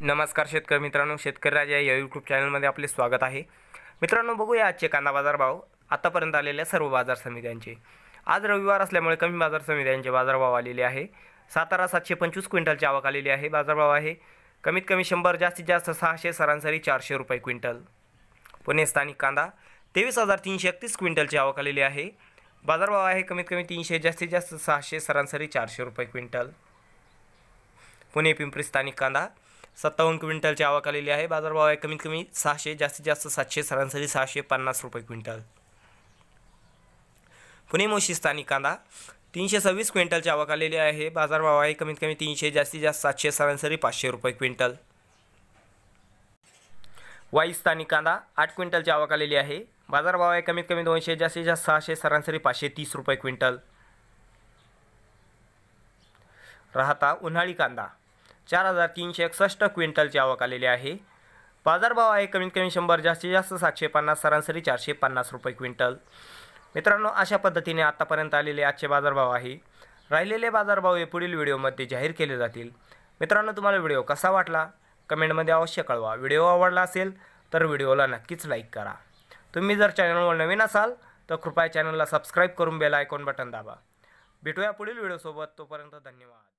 नमस्कार शेतकरी मित्रांनो, शेतकरी राजा या यूट्यूब चॅनलमध्ये आपले स्वागत आहे। मित्रांनो, बघूया आजचे कांदा बाजार भाव, आतापर्यंत आलेल्या सर्व बाजार समित्यांचे। आज रविवार असल्यामुळे कमी बाजार समित्यांचे बाजारभाव आलेले आहे। सातारा 725 क्विंटलची आवक आलेली आहे, बाजारभाव आहे कमीत कमी 100, जास्तीत जास्त 600, सरासरी 400 रुपये क्विंटल। पुणे स्थानिक कांदा 23,331 क्विंटलची आवक आलेली आहे, बाजारभाव आहे कमीत कमी 300, जास्तीत जास्त 600, सरासरी 400 रुपये क्विंटल। पुणे पिंपरी स्थानिक कांदा 57 क्विंटलची आवक आलेली आहे, बाजारभाव आहे कमीत कमी 600, जास्तीत जास्त 700, सरासरी 650 रुपये क्विंटल। पुणे मोशी स्थानिक कांदा 326 क्विंटलची आवक आलेली आहे, बाजारभाव आहे कमीत कमी 300, जास्तीत जास्त 700, सरासरी 500 रुपये क्विंटल। वाई स्थानिक कांदा 8 क्विंटलची आवक आलेली आहे, बाजारभाव आहे कमीत कमी 200, जास्तीत जास्त 600, सरासरी 530 रुपये क्विंटल। राहता उन्हाळी कांदा 4,361 क्विंटलची आवक आलेली आहे, बाजारभाव आहे कमीत कमी 100, जास्तीत जास्त 750, सरासरी 450 रुपये क्विंटल। मित्रांनो, अशा पद्धतीने आतापर्यंत आलेले आजचे बाजारभाव आहे। राहिलेले बाजारभाव हे पुढील व्हिडिओमध्ये जाहीर केले जातील। मित्रांनो, तुम्हाला व्हिडिओ कसा वाटला कमेंटमध्ये अवश्य कळवा। व्हिडिओ आवडला असेल तर व्हिडिओला नक्कीच लाईक करा। तुम्ही जर चॅनलवर नवीन असाल तर कृपया चॅनलला सबस्क्राईब करून बेल आयकॉन बटन दाबा। भेटूया पुढील व्हिडिओसोबत, तोपर्यंत धन्यवाद।